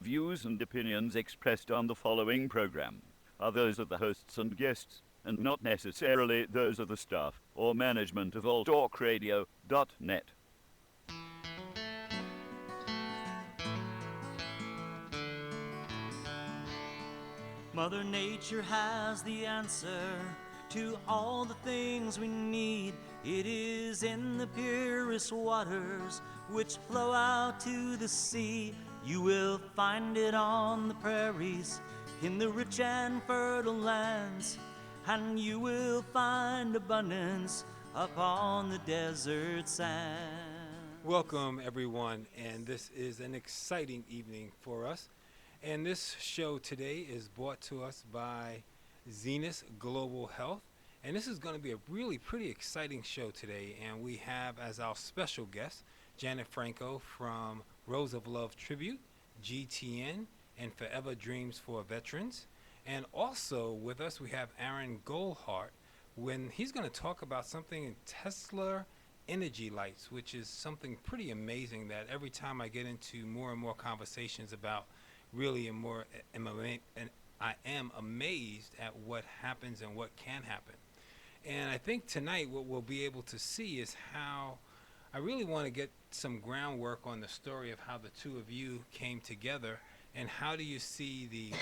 Views and opinions expressed on the following program are those of the hosts and guests, and not necessarily those of the staff or management of alltalkradio.net. Mother Nature has the answer to all the things we need. It is in the purest waters which flow out to the sea. You will find it on the prairies, in the rich and fertile lands, and you will find abundance upon the desert sand. Welcome, everyone, and this is an exciting evening for us. And this show today is brought to us by Zenus Global Health. And this is going to be a really pretty exciting show today. And we have as our special guest Janet Franco from Rose of Love Tribute, GTN, and Forever Dreams for Veterans. And also with us we have Aaron Goldhart, when he's going to talk about something in Tesla energy lights, which is something pretty amazing that every time I get into more and more conversations about really and I am amazed at what happens and what can happen. And I think tonight what we'll be able to see is how I really want to get some groundwork on the story of how the two of you came together, and how do you see the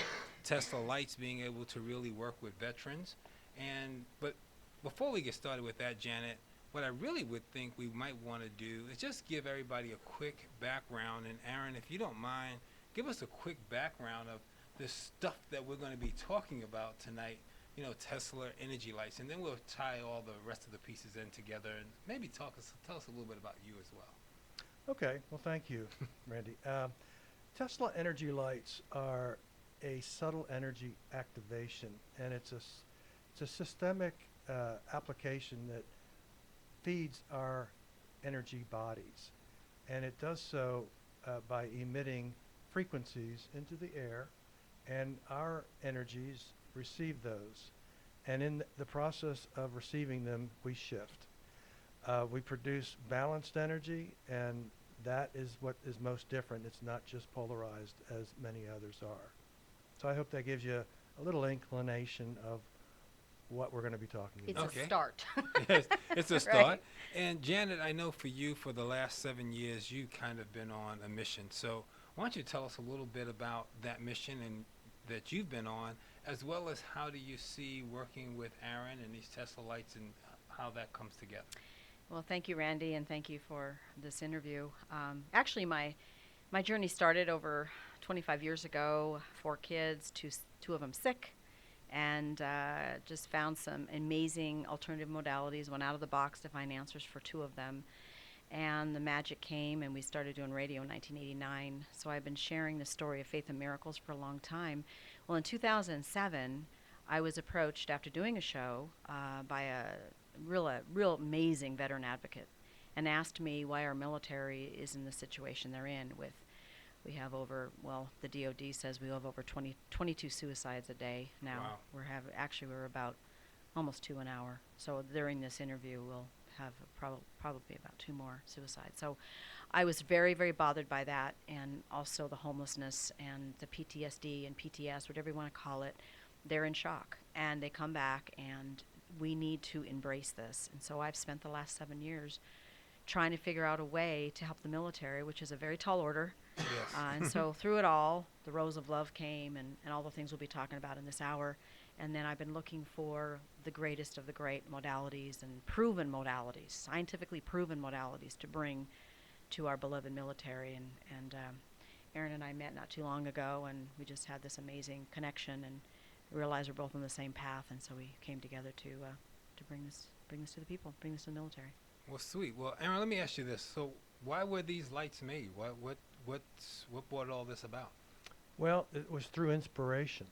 Tesla lights being able to really work with veterans. But before we get started with that, Janet, what I really would think we might want to do is just give everybody a quick background. And Aaron, if you don't mind, give us a quick background of the stuff that we're going to be talking about tonight, Tesla energy lights, and then we'll tie all the rest of the pieces in together and maybe tell us a little bit about you as well. Okay, well, thank you, Randy. Tesla energy lights are a subtle energy activation, and it's a systemic application that feeds our energy bodies, and it does so by emitting frequencies into the air, and our energies receive those, and in the process of receiving them we shift. We produce balanced energy, and that is what is most different. It's not just polarized as many others are. So I hope that gives you a little inclination of what we're going to be talking about. It's a start. Yes, it's a start. Right. And Janet, I know for you, for the last 7 years, you kind of been on a mission. So why don't you tell us a little bit about that mission and that you've been on, as well as how do you see working with Aaron and these Tesla lights and how that comes together? Well, thank you, Randy, and thank you for this interview. Actually, my journey started over 25 years ago. 4 kids, two of them sick, and just found some amazing alternative modalities. Went out of the box to find answers for 2 of them, and the magic came, and we started doing radio in 1989. So I've been sharing the story of faith and miracles for a long time. Well, in 2007, I was approached after doing a show by a real amazing veteran advocate, and asked me why our military is in the situation they're in. We have over, well, the DOD says we have over 22 suicides a day now. Wow. We're about almost 2 an hour. So during this interview, we'll have probably about 2 more suicides. So I was very, very bothered by that, and also the homelessness and the PTSD and PTS, whatever you want to call it. They're in shock, and they come back, and we need to embrace this. And so I've spent the last 7 years trying to figure out a way to help the military, which is a very tall order. Yes. And so through it all, the Rose of Love came, and all the things we'll be talking about in this hour. And then I've been looking for the greatest of the great modalities and proven modalities, scientifically proven modalities to bring to our beloved military. And Aaron and I met not too long ago, and we just had this amazing connection and realized we're both on the same path. And so we came together to bring this to the people, bring this to the military. Well, sweet. Well, Aaron, let me ask you this. So why were these lights made? What brought all this about? Well, it was through inspiration.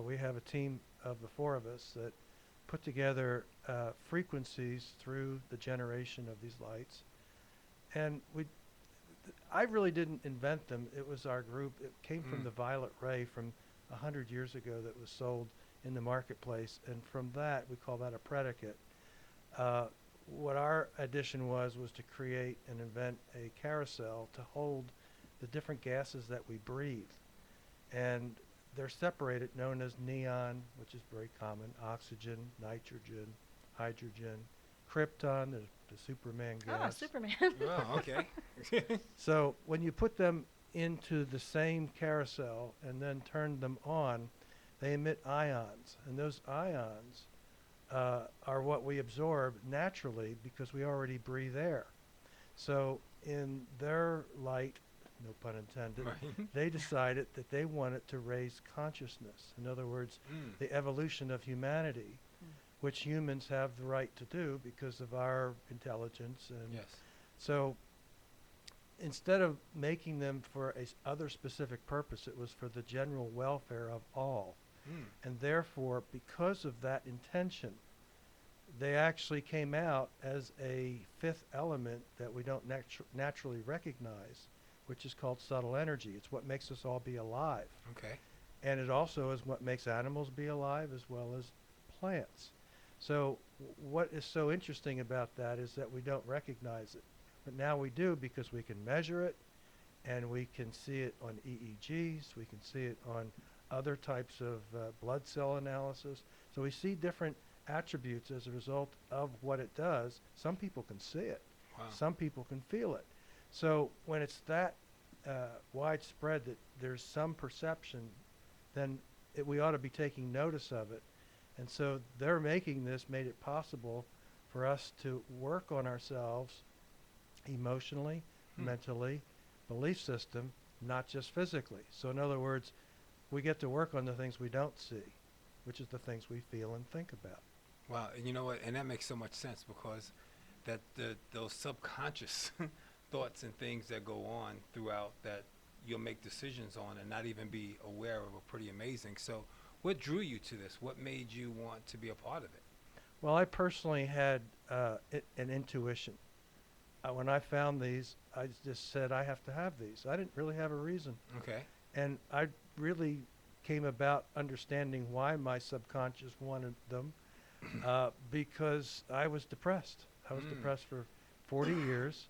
We have a team of the 4 of us that put together frequencies through the generation of these lights, and I really didn't invent them. It was our group. It came from the violet ray from 100 years ago that was sold in the marketplace, and from that we call that a predicate. What our addition was to create and invent a carousel to hold the different gases that we breathe. and they're separated, known as neon, which is very common, oxygen, nitrogen, hydrogen, krypton, the Superman Ah, gas. Superman. Oh, okay. So when you put them into the same carousel and then turn them on, they emit ions, and those ions are what we absorb naturally because we already breathe air. So in their light, no pun intended, Right. they decided that they wanted to raise consciousness. In other words, Mm. the evolution of humanity, which humans have the right to do because of our intelligence. And Yes. so instead of making them for a other specific purpose, it was for the general welfare of all. Mm. And therefore, because of that intention, they actually came out as a fifth element that we don't naturally recognize, which is called subtle energy. It's what makes us all be alive. Okay. And it also is what makes animals be alive as well as plants. So what is so interesting about that is that we don't recognize it. But now we do because we can measure it, and we can see it on EEGs, we can see it on other types of blood cell analysis. So we see different attributes as a result of what it does. Some people can see it. Wow. Some people can feel it. So when it's that widespread that there's some perception, then we ought to be taking notice of it. And so their making this made it possible for us to work on ourselves emotionally, mentally, belief system, not just physically. So in other words, we get to work on the things we don't see, which is the things we feel and think about. Wow. And you know what? And that makes so much sense because that those subconscious thoughts and things that go on throughout that you'll make decisions on and not even be aware of are pretty amazing. So what drew you to this? What made you want to be a part of it? Well, I personally had an intuition. When I found these, I just said, I have to have these. I didn't really have a reason. Okay. And I really came about understanding why my subconscious wanted them because I was depressed. I was depressed for 40 years.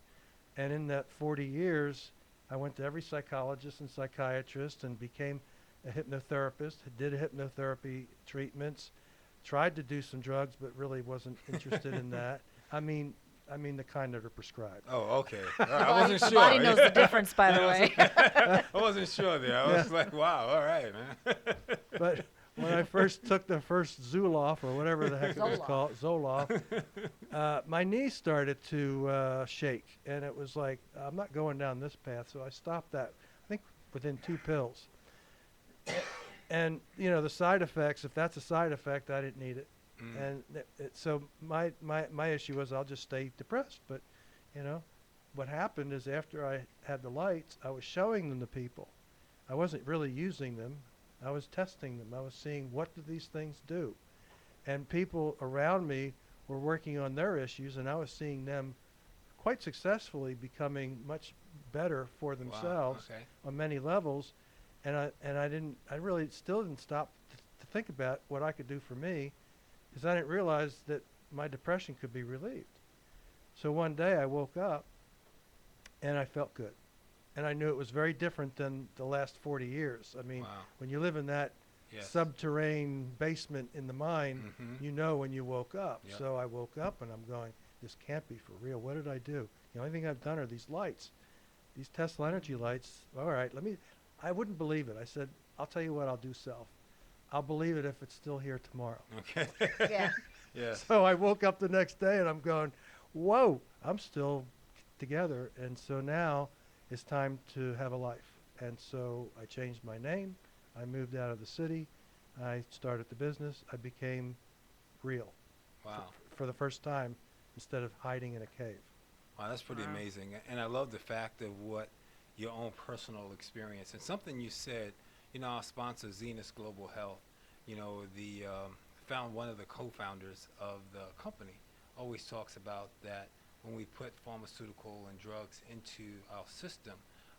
And in that 40 years, I went to every psychologist and psychiatrist and became a hypnotherapist, did hypnotherapy treatments, tried to do some drugs, but really wasn't interested in that. I mean the kind that are prescribed. Oh, okay. All right. I wasn't The sure. body knows the difference, by the way. I wasn't sure there. I was like, wow, all right, man. But when I first took the first Zoloft or whatever the heck it was Zoloft. called, Zoloft, my knees started to shake, and it was like, I'm not going down this path, so I stopped that, I think, within 2 pills. And, you know, the side effects, if that's a side effect, I didn't need it. And so my issue was I'll just stay depressed. But, you know, what happened is after I had the lights, I was showing them to people. I wasn't really using them. I was testing them. I was seeing what do these things do. And people around me were working on their issues, and I was seeing them quite successfully becoming much better for themselves Okay. on many levels. And I really still didn't stop to think about what I could do for me, because I didn't realize that my depression could be relieved. So one day I woke up and I felt good. And I knew it was very different than the last 40 years. I mean, Wow. when you live in that Yes. subterranean basement in the mind, you know when you woke up. Yep. So I woke up and I'm going, this can't be for real. What did I do? The only thing I've done are these lights, these Tesla energy lights. All right, I wouldn't believe it. I said, I'll tell you what I'll do, self. I'll believe it if it's still here tomorrow. Okay. Yeah. Yes. So I woke up the next day and I'm going, whoa, I'm still together. And so now it's time to have a life. And so I changed my name. I moved out of the city. I started the business. I became real Wow. for the first time instead of hiding in a cave. Wow, that's pretty amazing. And I love the fact of what your own personal experience and something you said, you know, our sponsor, Zenus Global Health, you know, one of the co-founders of the company always talks about that when we put pharmaceutical and drugs into our system,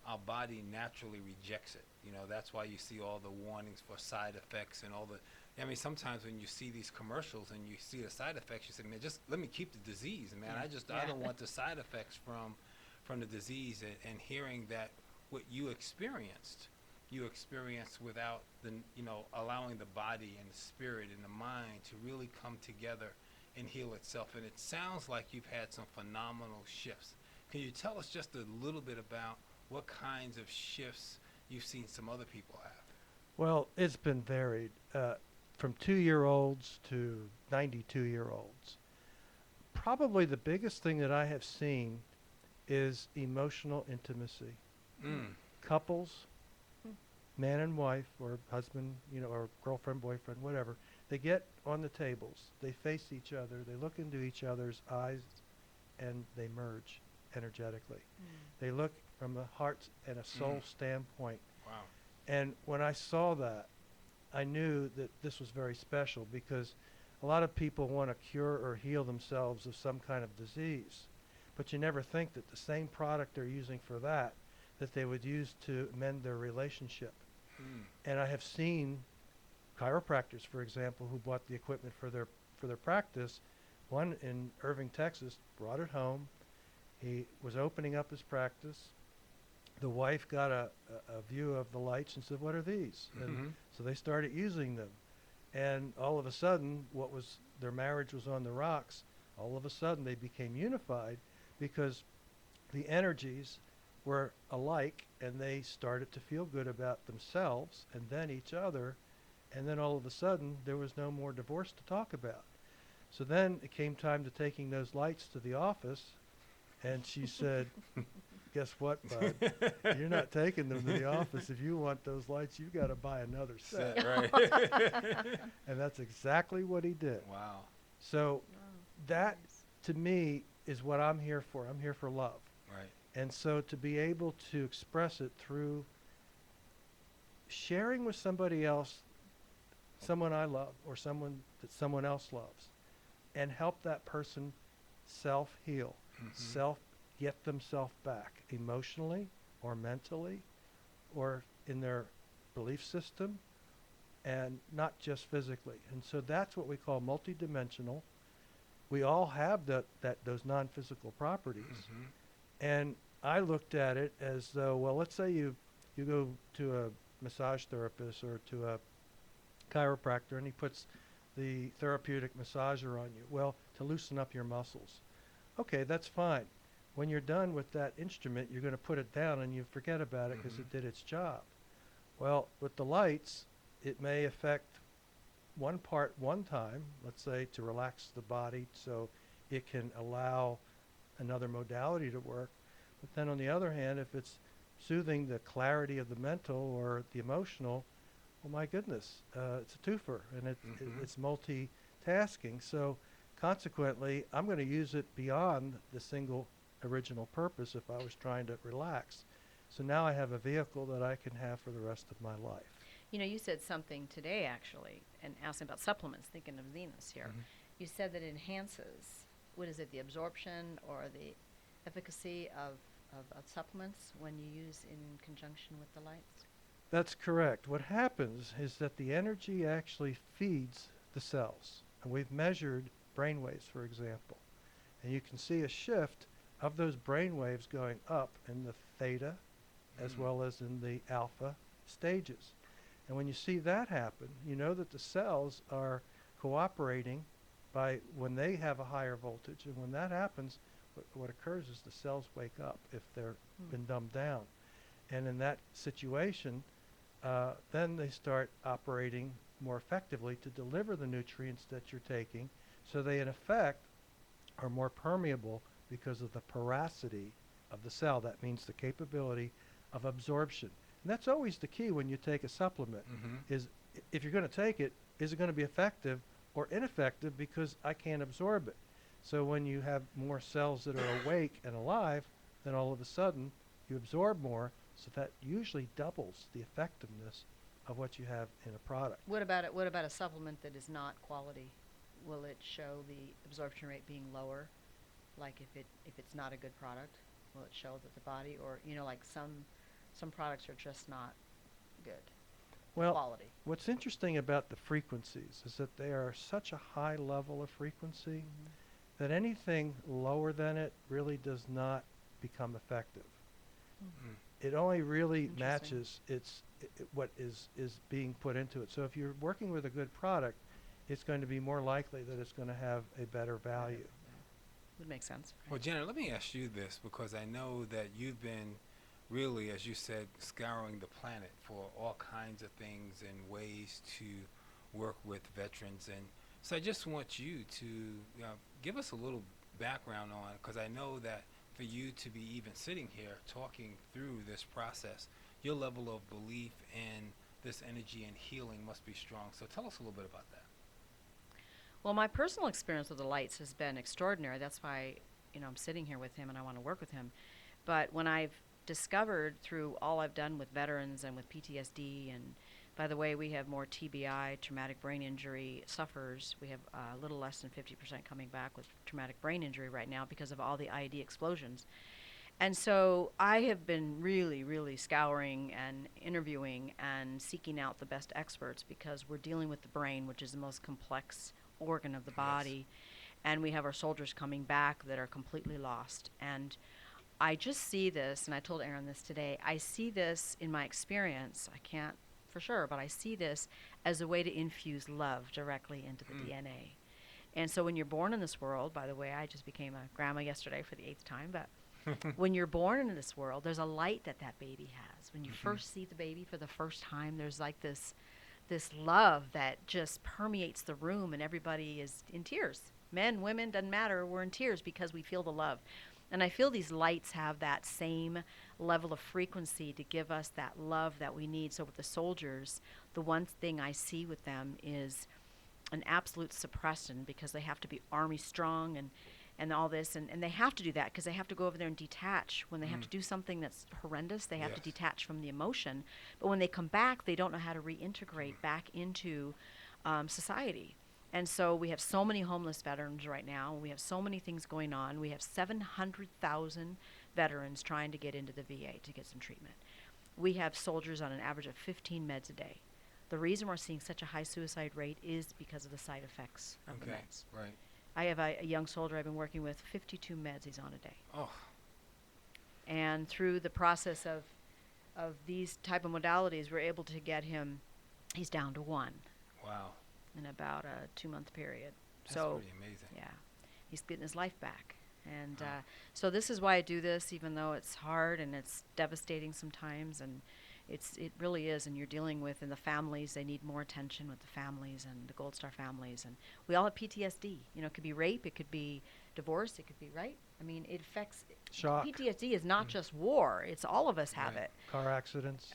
our body naturally rejects it. You know, that's why you see all the warnings for side effects and all the, I mean, sometimes when you see these commercials and you see the side effects, you say, man, just let me keep the disease, man. I don't want the side effects from the disease. And hearing that what you experienced you experience without allowing the body and the spirit and the mind to really come together and heal itself. And it sounds like you've had some phenomenal shifts. Can you tell us just a little bit about what kinds of shifts you've seen some other people have? Well, it's been varied, from 2-year-olds to 92-year-olds. Probably the biggest thing that I have seen is emotional intimacy. Couples, man and wife, or husband, or girlfriend, boyfriend, whatever, they get on the tables, they face each other, they look into each other's eyes, and they merge energetically. They look from a heart and a soul standpoint. Wow. And when I saw that, I knew that this was very special, because a lot of people want to cure or heal themselves of some kind of disease, but you never think that the same product they're using for that they would use to mend their relationship. And I have seen chiropractors, for example, who bought the equipment for their practice. One in Irving, Texas, brought it home. He was opening up his practice. The wife got a view of the lights and said, "What are these?" And so they started using them. And all of a sudden, their marriage was on the rocks. All of a sudden, they became unified, because the energies were alike, and they started to feel good about themselves and then each other. And then all of a sudden, there was no more divorce to talk about. So then it came time to taking those lights to the office, and she said, "Guess what, bud? You're not taking them to the office. If you want those lights, you got to buy another set." Right. And that's exactly what he did. Wow. So Wow, that, nice. to me, is what I'm here for. I'm here for love. Right. And so to be able to express it through sharing with somebody else, someone I love, or someone that someone else loves, and help that person self-heal, get themselves back emotionally or mentally or in their belief system, and not just physically. And so that's what we call multidimensional. We all have those non-physical properties. And I looked at it as though, well, let's say you go to a massage therapist or to a chiropractor, and he puts the therapeutic massager on you. Well, to loosen up your muscles. Okay, that's fine. When you're done with that instrument, you're going to put it down and you forget about it because it did its job. Well, with the lights, it may affect one part one time, let's say to relax the body so it can allow another modality to work. But then on the other hand, if it's soothing the clarity of the mental or the emotional, well, my goodness, it's a twofer, and it's multitasking. So consequently, I'm going to use it beyond the single original purpose if I was trying to relax. So now I have a vehicle that I can have for the rest of my life. You said something today, actually, and asking about supplements, thinking of Zenus here. You said that it enhances, what is it, the absorption or the efficacy of supplements when you use in conjunction with the lights? That's correct. What happens is that the energy actually feeds the cells. And we've measured brain waves, for example. And you can see a shift of those brain waves going up in the theta as well as in the alpha stages. And when you see that happen, you know that the cells are cooperating by when they have a higher voltage. And when that happens, what occurs is the cells wake up if they're been dumbed down. And in that situation, then they start operating more effectively to deliver the nutrients that you're taking, so they in effect are more permeable because of the porosity of the cell. That means the capability of absorption. And that's always the key when you take a supplement, is if you're going to take it, is it going to be effective or ineffective because I can't absorb it? So when you have more cells that are awake and alive, then all of a sudden you absorb more, so that usually doubles the effectiveness of what you have in a product. What about a supplement that is not quality? Will it show the absorption rate being lower? Like if it's not a good product, will it show that the body, or like some products are just not good Well, quality? what's interesting about the frequencies is that they are such a high level of frequency that anything lower than it really does not become effective. it only really Interesting. matches what is being put into it. So if you're working with a good product, it's going to be more likely that it's going to have a better value. Would make sense. Well, Janet, let me ask you this because I know that you've been really, as you said, scouring the planet for all kinds of things and ways to work with veterans. And so I just want you to give us a little background on, because I know that for you to be even sitting here talking through this process, your level of belief in this energy and healing must be strong. So tell us a little bit about that. Well, my personal experience with the lights has been extraordinary. That's why, I'm sitting here with him and I want to work with him. But when I've discovered through all I've done with veterans and with PTSD, and by the way, we have more TBI, traumatic brain injury sufferers. We have a little less than 50% coming back with traumatic brain injury right now because of all the IED explosions. And so I have been really, really scouring and interviewing and seeking out the best experts because we're dealing with the brain, which is the most complex organ of the body. And we have our soldiers coming back that are completely lost. And I just see this, and I told Aaron this today, I see this in my experience. I can't for sure, but I see this as a way to infuse love directly into the DNA. And so when you're born in this world, by the way, I just became a grandma yesterday for the 8th time, but when you're born into this world, there's a light that baby has. When you first see the baby for the first time, there's like this love that just permeates the room, and everybody is in tears. Men, women, doesn't matter. We're in tears because we feel the love. And I feel these lights have that same level of frequency to give us that love that we need. So with the soldiers, the one thing I see with them is an absolute suppression because they have to be army strong and all this. And they have to do that because they have to go over there and detach. When they have to do something that's horrendous, they have to detach from the emotion. But when they come back, they don't know how to reintegrate back into society. And so we have so many homeless veterans right now. We have so many things going on. We have 700,000 veterans trying to get into the VA to get some treatment. We have soldiers on an average of 15 meds a day. The reason we're seeing such a high suicide rate is because of the side effects of the meds. Right. I have a young soldier I've been working with, 52 meds he's on a day. Oh. And through the process of these type of modalities, we're able to get him, he's down to 1. Wow. In about a 2-month period. That's so pretty amazing. Yeah, he's getting his life back. And so this is why I do this, even though it's hard and it's devastating sometimes, and it really is. And you're dealing with, in the families, they need more attention with the families and the Gold Star families. And we all have PTSD. It could be rape, it could be divorce, it could be, right? I mean, it affects. Shock. PTSD is not just war. It's all of us have it. Car accidents.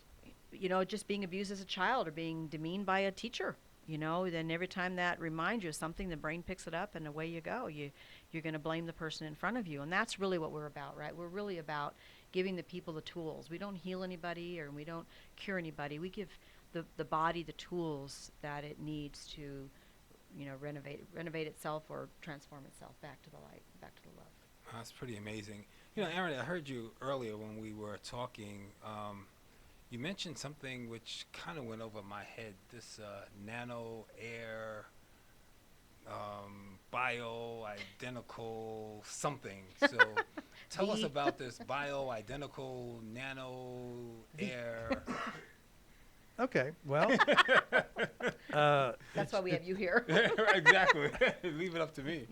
Just being abused as a child or being demeaned by a teacher. Then every time that reminds you of something, the brain picks it up and away you go. You're going to blame the person in front of you. And that's really what we're about, right? We're really about giving the people the tools. We don't heal anybody or we don't cure anybody. We give the body the tools that it needs to, renovate itself or transform itself back to the light, back to the love. That's pretty amazing. Aaron, I heard you earlier when we were talking. You mentioned something which kind of went over my head, this nano air bio-identical something. So tell us about this bio-identical nano air. Okay, well. That's why we have you here. Exactly. Leave it up to me.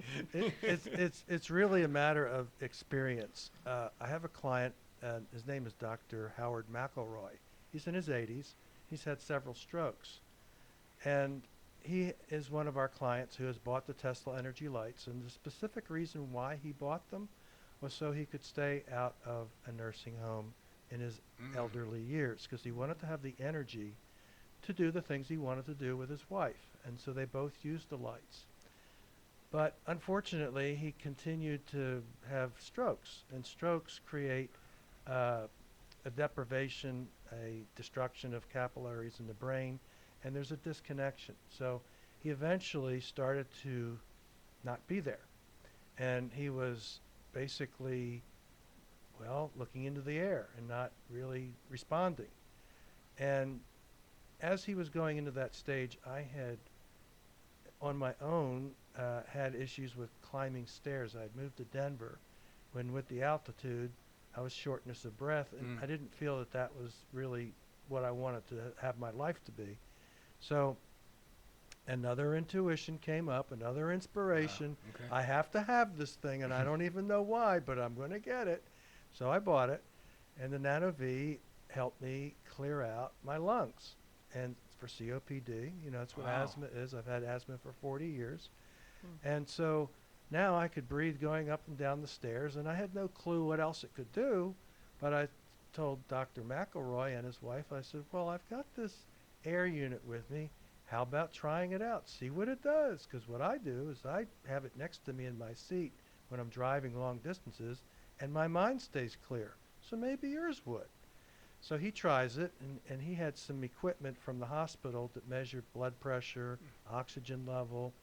It's really a matter of experience. I have a client, his name is Dr. Howard McElroy. He's in his 80s. He's had several strokes. And he is one of our clients who has bought the Tesla Energy Lights. And the specific reason why he bought them was so he could stay out of a nursing home in his elderly years, because he wanted to have the energy to do the things he wanted to do with his wife. And so they both used the lights. But unfortunately, he continued to have strokes. And strokes create a deprivation, a destruction of capillaries in the brain, and there's a disconnection. So he eventually started to not be there. And he was basically, looking into the air and not really responding. And as he was going into that stage, I had, on my own, had issues with climbing stairs. I had moved to Denver when, with the altitude, I was shortness of breath, and I didn't feel that that was really what I wanted to have my life to be. So another intuition came up, another inspiration. Okay. I have to have this thing, and I don't even know why, but I'm going to get it. So I bought it, and the Nano V helped me clear out my lungs. And for COPD, you know, that's what Wow. asthma is. I've had asthma for 40 years. And so now I could breathe going up and down the stairs, and I had no clue what else it could do. But I told Dr. McElroy and his wife, I said, well, I've got this air unit with me. How about trying it out? See what it does. Because what I do is I have it next to me in my seat when I'm driving long distances, and my mind stays clear. So maybe yours would. So he tries it, and he had some equipment from the hospital that measured blood pressure, oxygen level,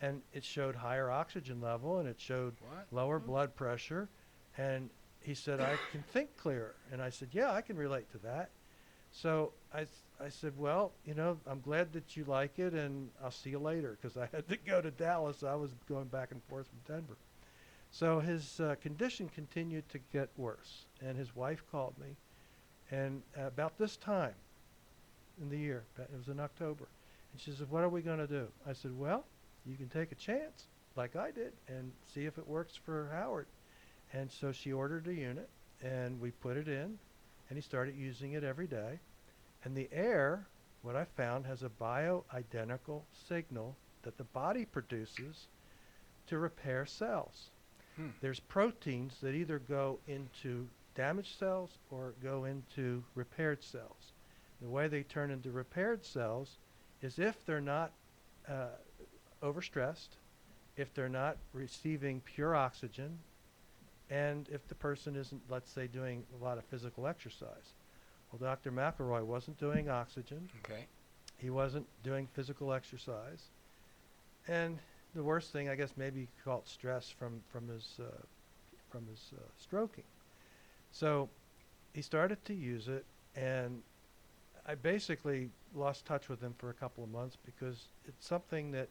and it showed higher oxygen level, and it showed What? lower blood pressure. And he said, I can think clearer. And I said, yeah, I can relate to that. So I said, well, you know, I'm glad that you like it, and I'll see you later, because I had to go to Dallas. I was going back and forth from Denver. So his condition continued to get worse, and his wife called me. And about this time in the year, it was in October, and she said, what are we going to do? I said, well, you can take a chance, like I did, and see if it works for Howard. And so she ordered a unit, and we put it in, and he started using it every day. And the air, what I found, has a bioidentical signal that the body produces to repair cells. There's proteins that either go into damaged cells or go into repaired cells. The way they turn into repaired cells is if they're not overstressed, if they're not receiving pure oxygen, and if the person isn't, let's say, doing a lot of physical exercise. Well, Dr. McElroy wasn't doing oxygen. Okay. He wasn't doing physical exercise. And the worst thing, I guess, maybe you could call it stress from his stroking. So he started to use it, and I basically lost touch with him for a couple of months, because it's something that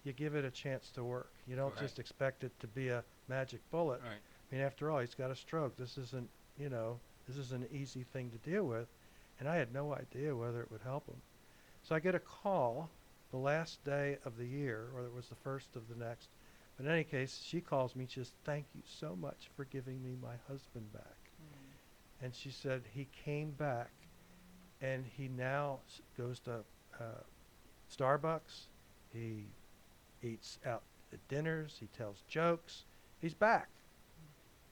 you give it a chance to work. You don't Right. just expect it to be a magic bullet. Right. I mean, after all, he's got a stroke. This isn't, you know, this isn't an easy thing to deal with, and I had no idea whether it would help him. So I get a call the last day of the year, or it was the first of the next. But in any case, she calls me. She says, thank you so much for giving me my husband back. And she said he came back, and he now goes to Starbucks. He eats out at dinners. He tells jokes. He's back.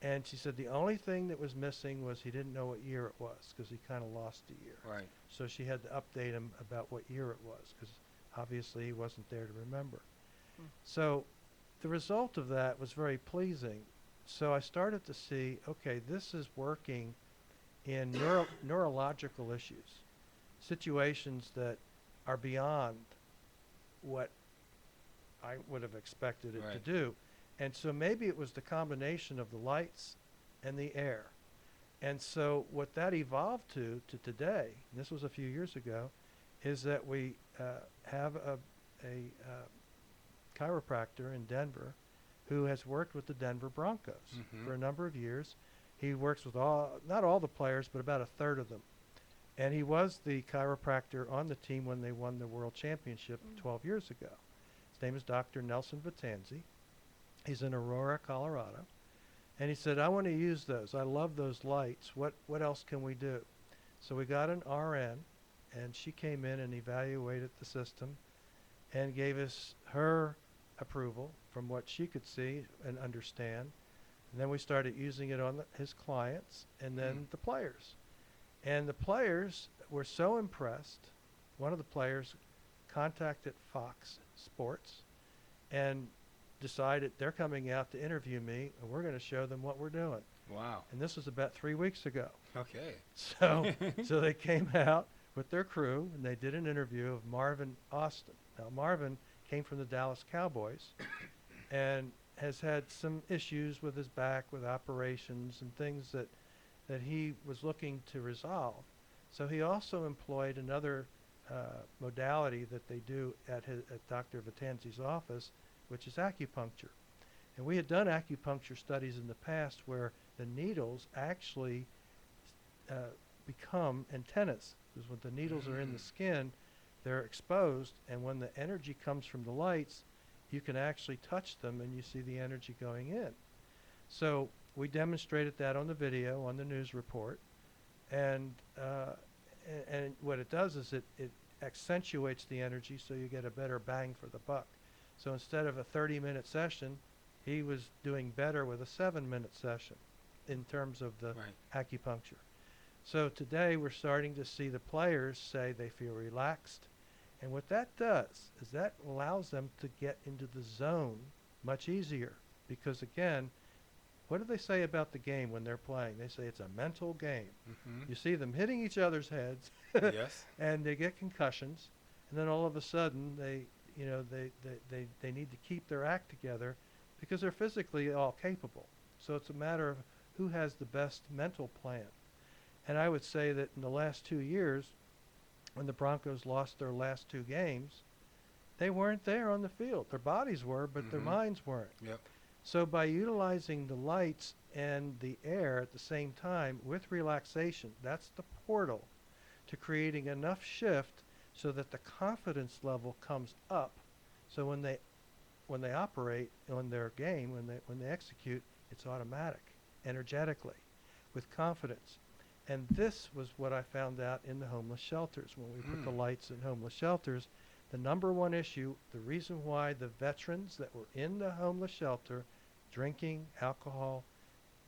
And she said the only thing that was missing was he didn't know what year it was, because he kind of lost a year. Right. So she had to update him about what year it was, because obviously he wasn't there to remember. So the result of that was very pleasing. So I started to see, okay, this is working in neurological issues, situations that are beyond what I would have expected it to Right. do. And so maybe it was the combination of the lights and the air. And so what that evolved to today, and this was a few years ago, is that we have a chiropractor in Denver who has worked with the Denver Broncos for a number of years. He works with not all the players, but about a third of them. And he was the chiropractor on the team when they won the world championship 12 years ago. His name is Dr. Nelson Vitanzi. He's in Aurora, Colorado. And he said, I want to use those. I love those lights. What else can we do? So we got an RN, and she came in and evaluated the system and gave us her approval from what she could see and understand. And then we started using it on his clients and then the players. And the players were so impressed. One of the players contacted Fox Sports and decided they're coming out to interview me, and we're going to show them what we're doing. Wow. And this was about 3 weeks ago. Okay. So they came out with their crew, and they did an interview of Marvin Austin. Now, Marvin came from the Dallas Cowboys and has had some issues with his back, with operations and things that he was looking to resolve. So he also employed another modality that they do at Dr. Vitanzi's office, which is acupuncture. And we had done acupuncture studies in the past where the needles actually uh, become antennas, because when the needles are in the skin, they're exposed, and when the energy comes from the lights, you can actually touch them and you see the energy going in. So we demonstrated that on the video, on the news report, and what it does is it accentuates the energy so you get a better bang for the buck. So instead of a 30-minute session, he was doing better with a 7-minute session in terms of the acupuncture. So today we're starting to see the players say they feel relaxed. And what that does is that allows them to get into the zone much easier. Because again, what do they say about the game when they're playing? They say it's a mental game. Mm-hmm. You see them hitting each other's heads, Yes. and they get concussions, and then all of a sudden they need to keep their act together because they're physically all capable. So it's a matter of who has the best mental plan. And I would say that in the last 2 years, when the Broncos lost their last 2 games, they weren't there on the field. Their bodies were, but their minds weren't. Yep. So by utilizing the lights and the air at the same time with relaxation, that's the portal to creating enough shift so that the confidence level comes up. So when they operate on their game, when they execute, it's automatic, energetically, with confidence. And this was what I found out in the homeless shelters. When we put the lights in homeless shelters, the number one issue, the reason why the veterans that were in the homeless shelter, drinking, alcohol,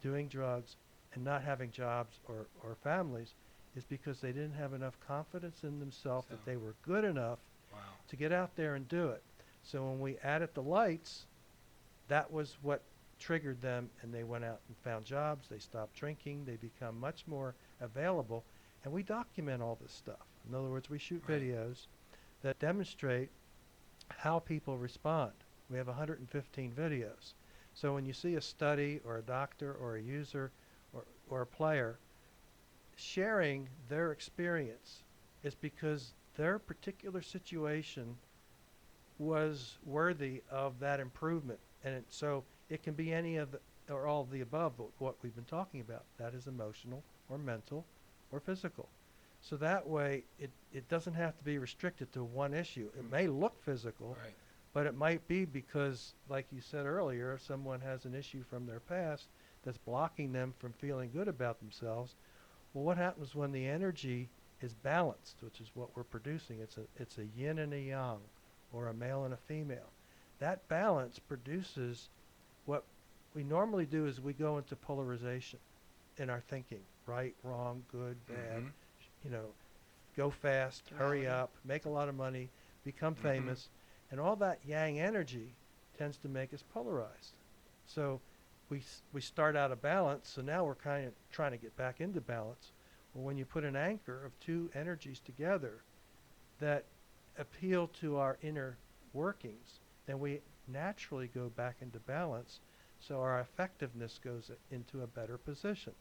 doing drugs, and not having jobs or families, is because they didn't have enough confidence in themselves that they were good enough to get out there and do it. So when we added the lights, that was what triggered them, and they went out and found jobs. They stopped drinking. They become much more available, and we document all this stuff. In other words, we shoot videos that demonstrate how people respond. We have 115 videos. So when you see a study or a doctor or a user or a player sharing their experience, it's because their particular situation was worthy of that improvement. And so it can be any of the, or all of the above, what we've been talking about. That is emotional or mental or physical. So that way it doesn't have to be restricted to one issue. It may look physical, but it might be because, like you said earlier, someone has an issue from their past that's blocking them from feeling good about themselves. Well, what happens when the energy is balanced, which is what we're producing? It's a yin and a yang, or a male and a female. That balance produces what we normally do is we go into polarization in our thinking, right, wrong, good, bad, go fast, hurry up, make a lot of money, become famous, and all that yang energy tends to make us polarized. So we start out of balance, so now we're kind of trying to get back into balance. Well, when you put an anchor of two energies together that appeal to our inner workings, then we naturally go back into balance, so our effectiveness goes into a better position.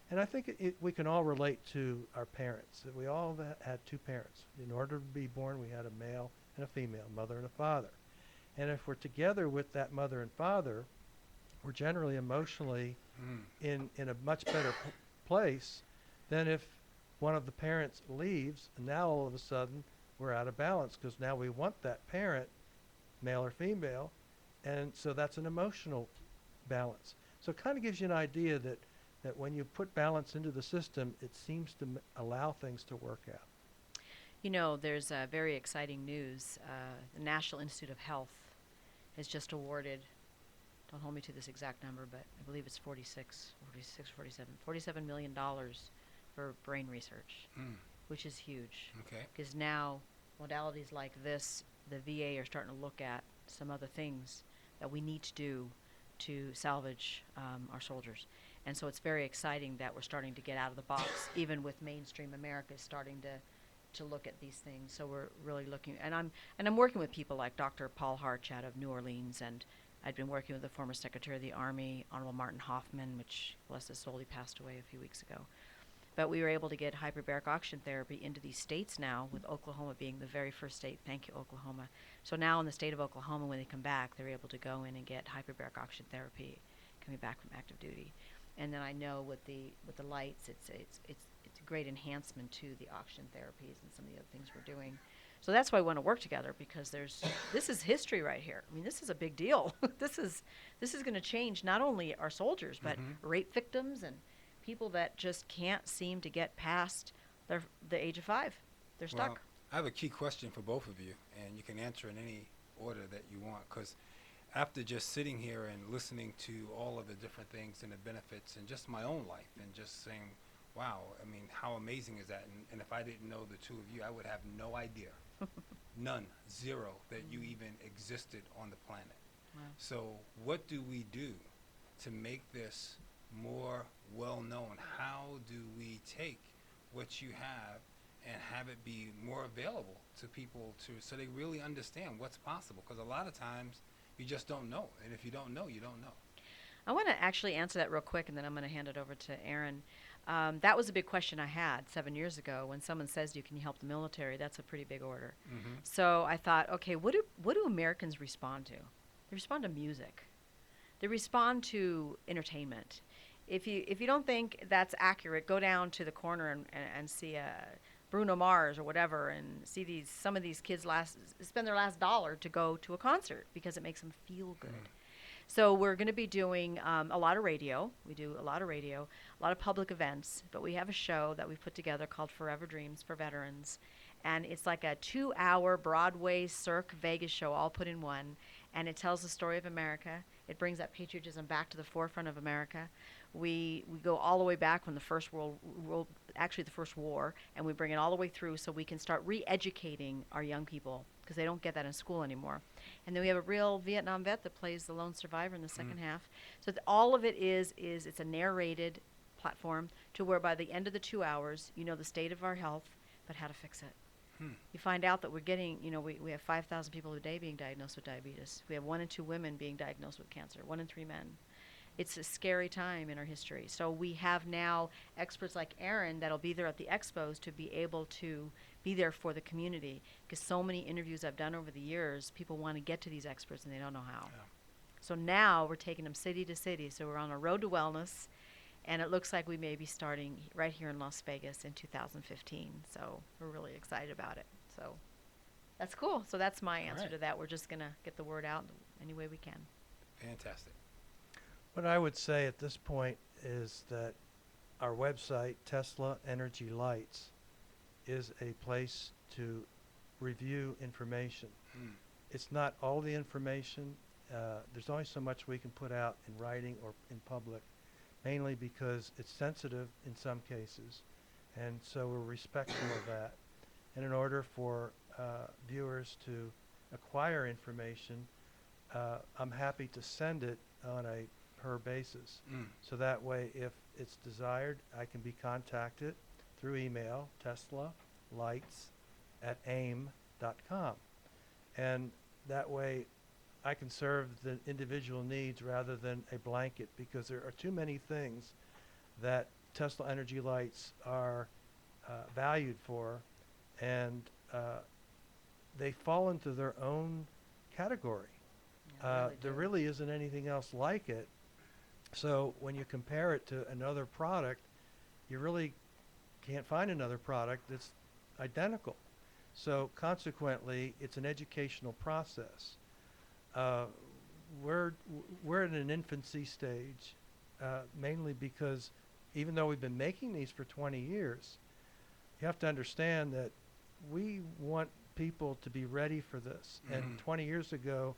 And I think we can all relate to our parents. That we all had two parents. In order to be born, we had a male and a female, mother and a father. And if we're together with that mother and father, we're generally emotionally in a much better place than if one of the parents leaves, and now all of a sudden we're out of balance because now we want that parent, male or female, and so that's an emotional balance. So it kind of gives you an idea that when you put balance into the system, it seems to allow things to work out. You know, there's very exciting news. The National Institute of Health has just awarded, don't hold me to this exact number, but I believe it's 47 million dollars for brain research, which is huge. Okay. Because now modalities like this, the VA are starting to look at some other things that we need to do to salvage our soldiers. And so it's very exciting that we're starting to get out of the box, even with mainstream America starting to look at these things. So we're really looking, and I'm working with people like Dr. Paul Harch out of New Orleans, and I'd been working with the former Secretary of the Army, Honorable Martin Hoffman, which, bless his soul, he passed away a few weeks ago. But we were able to get hyperbaric oxygen therapy into these states now, with Oklahoma being the very first state. Thank you, Oklahoma. So now in the state of Oklahoma, when they come back, they're able to go in and get hyperbaric oxygen therapy coming back from active duty. And then I know with the lights, it's a great enhancement to the oxygen therapies and some of the other things we're doing. So that's why we want to work together, because this is history right here. I mean, this is a big deal. This is going to change not only our soldiers, but rape victims and people that just can't seem to get past the age of 5. They're stuck. Well, I have a key question for both of you, and you can answer in any order that you want, because after just sitting here and listening to all of the different things and the benefits and just my own life and just saying, wow, I mean, how amazing is that? And if I didn't know the two of you, I would have no idea, none, zero, that you even existed on the planet. Wow. So what do we do to make this more well known? How do we take what you have and have it be more available to people so they really understand what's possible? Because a lot of times you just don't know, and if you don't know, you don't know. I want to actually answer that real quick, and then I'm going to hand it over to Aaron. That was a big question I had 7 years ago. When someone says to you, can you help the military? That's a pretty big order. So I thought, okay, what do Americans respond to? They respond to music. They respond to entertainment. If you don't think that's accurate, go down to the corner and see Bruno Mars or whatever, and see some of these kids spend their last dollar to go to a concert because it makes them feel good. So we're going to be doing a lot of radio. We do a lot of radio, a lot of public events, but we have a show that we've put together called Forever Dreams for Veterans. And it's like a 2-hour Broadway Cirque Vegas show all put in one. And it tells the story of America. It brings that patriotism back to the forefront of America. We go all the way back from the first the first war, and we bring it all the way through so we can start re-educating our young people, because they don't get that in school anymore. And then we have a real Vietnam vet that plays the lone survivor in the second half. So all of it is it's a narrated platform to where by the end of the 2 hours, you know the state of our health, but how to fix it. You find out that we're getting, we have 5,000 people a day being diagnosed with diabetes. We have 1 in 2 women being diagnosed with cancer, 1 in 3 men. It's a scary time in our history. So we have now experts like Aaron that'll be there at the expos to be able to be there for the community, because so many interviews I've done over the years, people want to get to these experts and they don't know how. Yeah. So now we're taking them city to city. So we're on a road to wellness, and it looks like we may be starting right here in Las Vegas in 2015. So we're really excited about it. So that's cool. So that's my answer to that. We're just going to get the word out any way we can. Fantastic. What I would say at this point is that our website, Tesla Energy Lights, is a place to review information. It's not all the information. There's only so much we can put out in writing or in public, mainly because it's sensitive in some cases, and so we're respectful of that. And in order for viewers to acquire information, I'm happy to send it on a per basis. So that way, if it's desired, I can be contacted through email, teslalights@aim.com. And that way, I can serve the individual needs rather than a blanket, because there are too many things that Tesla Energy Lights are valued for, and they fall into their own category. There really isn't anything else like it. So when you compare it to another product, you really can't find another product that's identical. So consequently, it's an educational process. We're in an infancy stage, mainly because even though we've been making these for 20 years, you have to understand that we want people to be ready for this. And 20 years ago,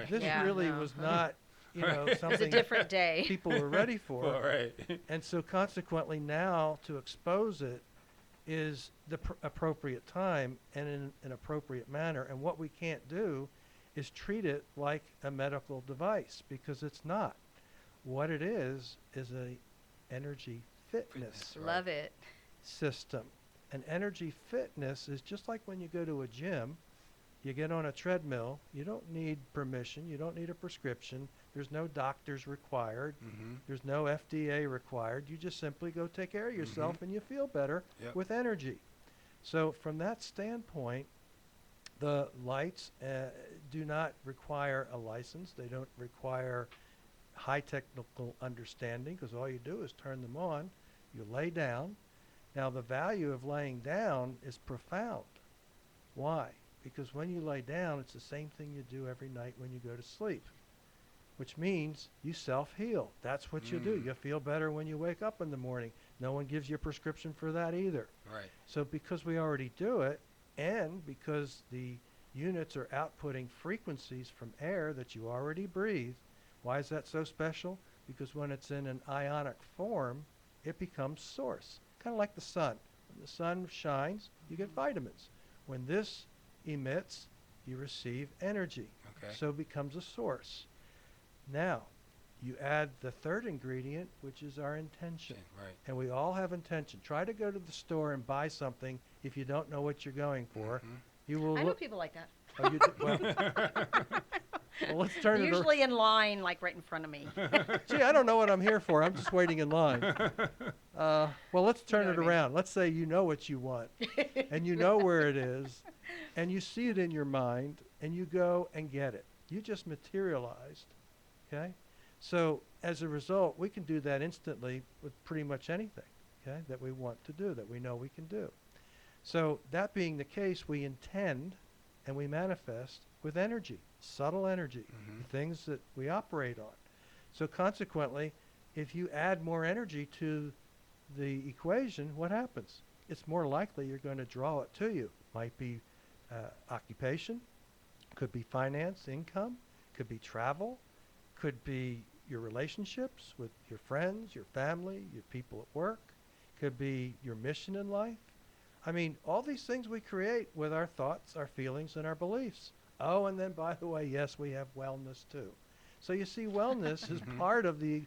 this really was not, something It's a different day. people were ready for. Right. And so consequently now to expose it is the appropriate time and in an appropriate manner. And what we can't do is treat it like a medical device, because it's not. What it is a energy fitness Love it. system. And energy fitness is just like when you go to a gym, you get on a treadmill, you don't need permission, you don't need a prescription, there's no doctors required, there's no FDA required, you just simply go take care of yourself and you feel better with energy. So from that standpoint, the lights do not require a license, they don't require high technical understanding, because all you do is turn them on. You lay down. Now, the value of laying down is profound. Why? Because when you lay down, it's the same thing you do every night when you go to sleep, which means you self-heal. That's what you do. You feel better when you wake up in the morning. No one gives you a prescription for that either. Right. So because we already do it, and because the units are outputting frequencies from air that you already breathe, why is that so special? Because when it's in an ionic form, it becomes source. Kind of like the sun. When the sun shines, you get vitamins. When this emits, you receive energy. Okay. So it becomes a source. Now, you add the third ingredient, which is our intention. Right. And we all have intention. Try to go to the store and buy something if you don't know what you're going for. You will I know look. people like that. Oh, you well, let's turn it around. Usually in line, like right in front of me. Gee, I don't know what I'm here for. I'm just waiting in line. Well, let's turn know it what I mean. around. Let's say you know what you want, and you know where it is, and you see it in your mind, and you go and get it. You just materialized, okay? So as a result, we can do that instantly with pretty much anything, okay, that we want to do, that we know we can do. So that being the case, we intend and we manifest with energy, subtle energy, things that we operate on. So consequently, if you add more energy to the equation, what happens? It's more likely you're going to draw it to you. Might be occupation, could be finance, income, could be travel, could be your relationships with your friends, your family, your people at work, could be your mission in life. I mean, all these things we create with our thoughts, our feelings, and our beliefs. Oh, and then, by the way, yes, we have wellness, too. So you see, wellness is part of the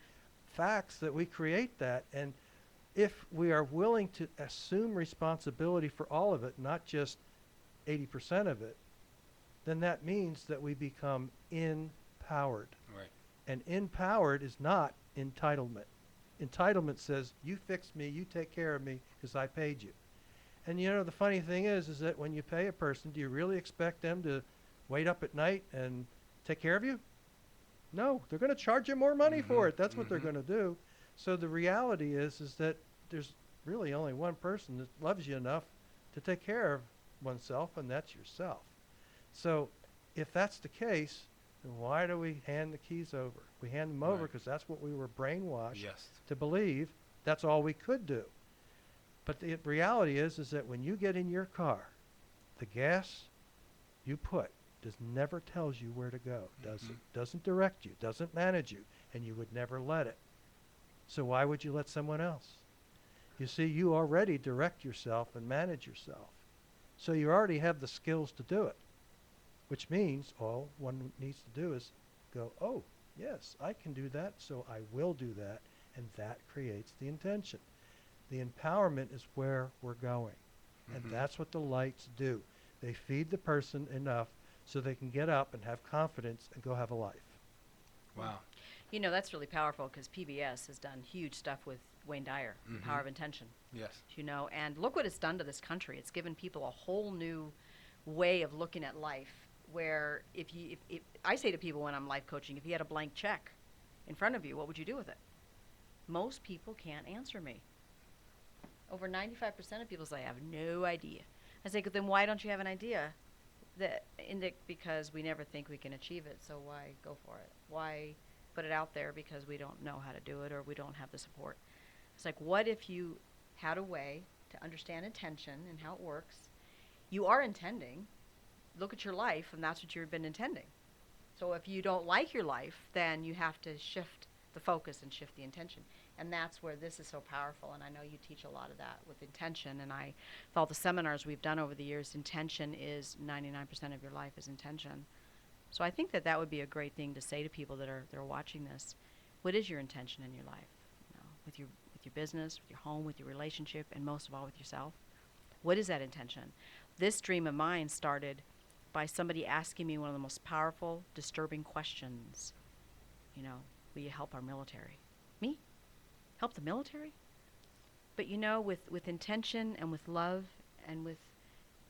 facts that we create that. And if we are willing to assume responsibility for all of it, not just 80% of it, then that means that we become empowered. Right. And empowered is not entitlement. Entitlement says, you fix me, you take care of me, because I paid you. And you know, the funny thing is that when you pay a person, do you really expect them to wait up at night and take care of you? No, they're going to charge you more money for it. That's what they're going to do. So the reality is that there's really only one person that loves you enough to take care of oneself, and that's yourself. So if that's the case, then why do we hand the keys over? We hand them over because that's what we were brainwashed to believe. That's all we could do. But the reality is that when you get in your car, the gas you put never tells you where to go, does it? Doesn't direct you, doesn't manage you, and you would never let it. So why would you let someone else? You see, you already direct yourself and manage yourself. So you already have the skills to do it, which means all one needs to do is go, oh, yes, I can do that, so I will do that, and that creates the intention. The empowerment is where we're going, and that's what the lights do. They feed the person enough so they can get up and have confidence and go have a life. Wow. You know, that's really powerful because PBS has done huge stuff with Wayne Dyer, Power of Intention. Yes. You know, and look what it's done to this country. It's given people a whole new way of looking at life where if I say to people when I'm life coaching, if you had a blank check in front of you, what would you do with it? Most people can't answer me. Over 95% of people say, I have no idea. I say, then why don't you have an idea? Because we never think we can achieve it, so why go for it? Why put it out there because we don't know how to do it or we don't have the support? It's like, what if you had a way to understand intention and how it works? You are intending. Look at your life, and that's what you've been intending. So if you don't like your life, then you have to shift the focus and shift the intention. And that's where this is so powerful. And I know you teach a lot of that with intention. And with all the seminars we've done over the years, intention is 99% of your life is intention. So I think that would be a great thing to say to people that are watching this. What is your intention in your life? You know, with your business, with your home, with your relationship, and most of all with yourself. What is that intention? This dream of mine started by somebody asking me one of the most powerful, disturbing questions. You know, will you help our military? Me? Help the military? But you know, with intention and with love and with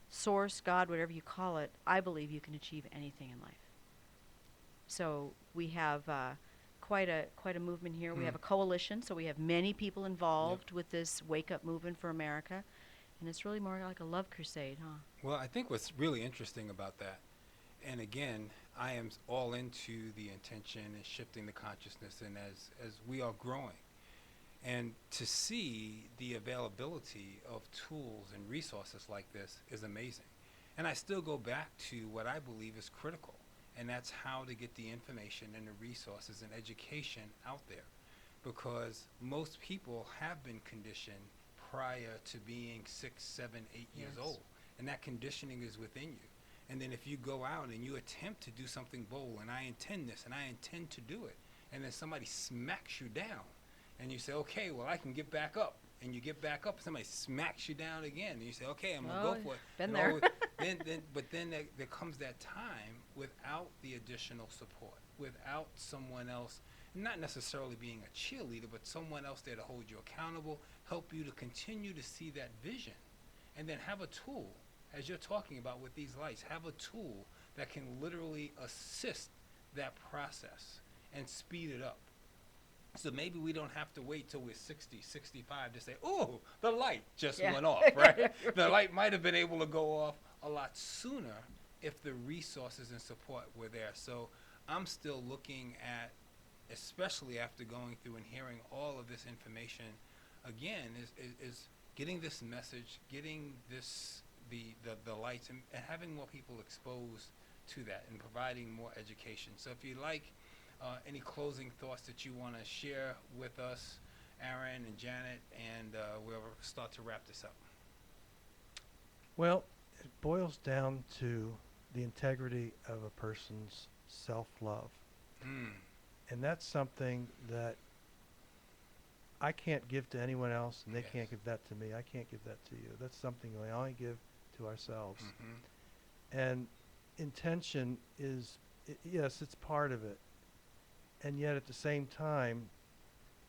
source, God, whatever you call it, I believe you can achieve anything in life. So we have quite a movement here. We have a coalition, so we have many people involved with this Wake Up movement for America, and it's really more like a love crusade, huh? Well, I think what's really interesting about that, and again, I am all into the intention and shifting the consciousness, and as we are growing, and to see the availability of tools and resources like this is amazing. And I still go back to what I believe is critical, and that's how to get the information and the resources and education out there. Because most people have been conditioned prior to being 6, 7, 8 years Yes. old. And that conditioning is within you. And then if you go out and you attempt to do something bold, and I intend this, and I intend to do it, and then somebody smacks you down, and you say, okay, well, I can get back up. And you get back up, and somebody smacks you down again, and you say, okay, I'm going to go for it. Been And there. but then there comes that time without the additional support, without someone else, not necessarily being a cheerleader, but someone else there to hold you accountable, help you to continue to see that vision, and then have a tool, as you're talking about with these lights, have a tool that can literally assist that process and speed it up. So maybe we don't have to wait till we're 60, 65 to say, oh, the light just Yeah. went off, right? The light might have been able to go off a lot sooner if the resources and support were there. So I'm still looking at, especially after going through and hearing all of this information, again, is getting this message, getting this, the lights, and having more people exposed to that and providing more education. So if you like, any closing thoughts that you want to share with us, Aaron and Janet, and we'll start to wrap this up. Well, it boils down to the integrity of a person's self-love. And that's something that I can't give to anyone else, and they can't give that to me. I can't give that to you. That's something we only give to ourselves. And intention is, yes, it's part of it. And yet at the same time,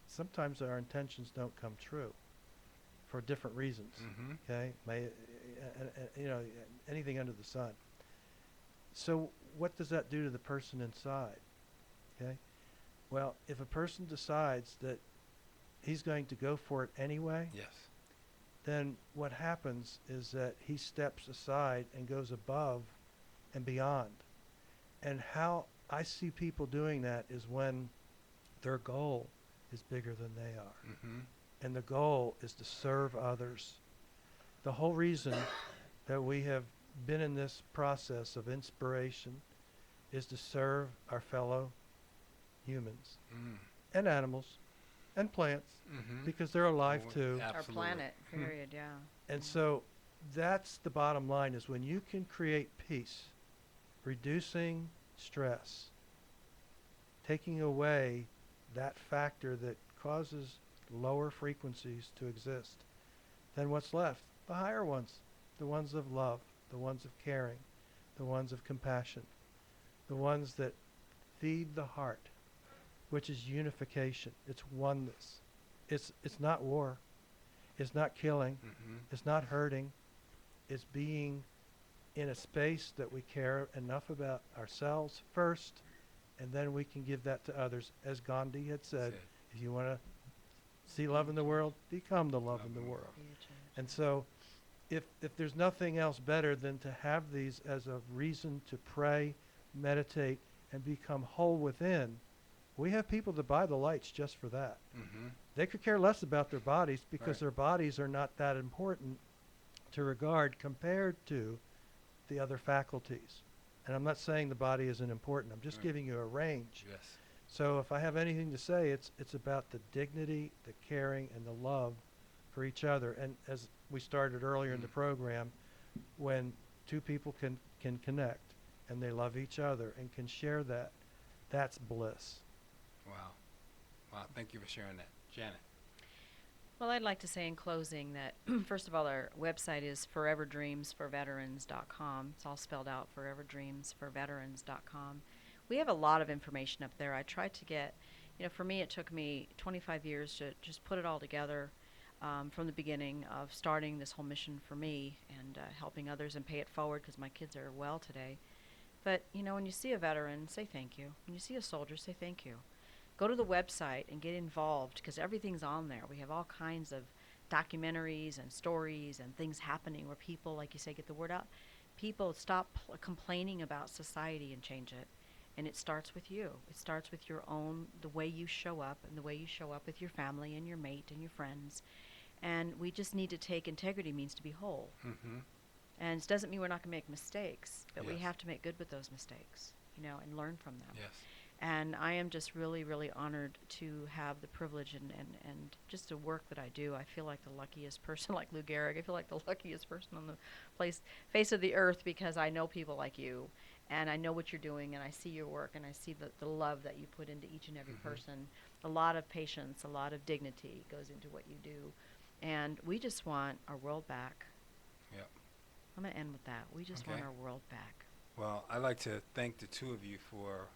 sometimes our intentions don't come true for different reasons. Okay, anything under the sun. So what does that do to the person inside? Okay, well, if a person decides that he's going to go for it anyway, Yes. then what happens is that he steps aside and goes above and beyond. And how I see people doing that is when their goal is bigger than they are. And the goal is to serve others. The whole reason that we have been in this process of inspiration is to serve our fellow humans and animals and plants, because they're alive too. Our planet, period, yeah. And so that's the bottom line, is when you can create peace, reducing stress, taking away that factor that causes lower frequencies to exist, then what's left? The higher ones, the ones of love, the ones of caring, the ones of compassion, the ones that feed the heart, which is unification. It's oneness. It's not war. It's not killing. It's not hurting. It's being in a space that we care enough about ourselves first, and then we can give that to others. As Gandhi had said, if you want to see love in the world, become the love in the world. And so if there's nothing else better than to have these as a reason to pray, meditate, and become whole within, we have people that buy the lights just for that. They could care less about their bodies, because their bodies are not that important to regard compared to the other faculties. And I'm not saying the body isn't important. I'm just giving you a range. Yes. So if I have anything to say, it's about the dignity, the caring, and the love for each other. And as we started earlier in the program, when two people can connect and they love each other and can share that, that's bliss. Wow. Wow. Thank you for sharing that. Janet. Well, I'd like to say in closing that, first of all, our website is foreverdreamsforveterans.com. It's all spelled out, foreverdreamsforveterans.com. We have a lot of information up there. I tried to get, for me, it took me 25 years to just put it all together from the beginning of starting this whole mission for me and helping others and pay it forward, because my kids are well today. But, when you see a veteran, say thank you. When you see a soldier, say thank you. go to the website and get involved because everything's on there. We have all kinds of documentaries and stories and things happening where people, like you say, get the word out. People stop complaining about society and change it. And it starts with you. It starts with your own, the way you show up and the way you show up with your family and your mate and your friends. And we just need to take integrity means to be whole. Mm-hmm. And it doesn't mean we're not going to make mistakes, but we Yes. have to make good with those mistakes, and learn from them. Yes. And I am just really, really honored to have the privilege and just the work that I do. I feel like the luckiest person, like Lou Gehrig. I feel like the luckiest person on the face of the earth because I know people like you, and I know what you're doing, and I see your work, and I see the love that you put into each and every person. A lot of patience, a lot of dignity goes into what you do. And we just want our world back. Yep. I'm going to end with that. We just want Okay. our world back. Well, I'd like to thank the two of you for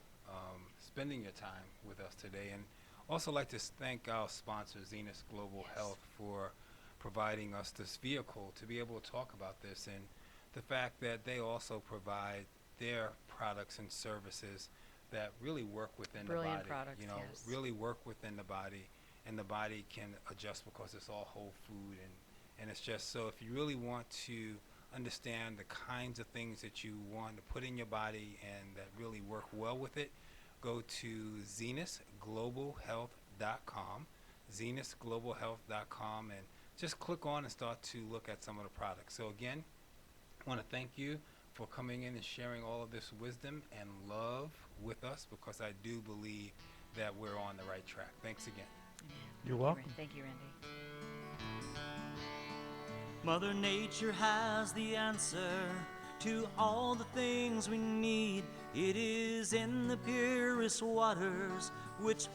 spending your time with us today, and also like to thank our sponsor, Zenus Global Yes. Health, for providing us this vehicle to be able to talk about this, and the fact that they also provide their products and services that really work within Brilliant the body. products, You know, yes. really work within the body, and the body can adjust because it's all whole food, and it's just so if you really want to understand the kinds of things that you want to put in your body and that really work well with it, go to zenusglobalhealth.com, zenusglobalhealth.com, and just click on and start to look at some of the products. So again, I want to thank you for coming in and sharing all of this wisdom and love with us because I do believe that we're on the right track. Thanks again. You're welcome. Thank you, Randy. Mother Nature has the answer to all the things we need. It is in the purest waters which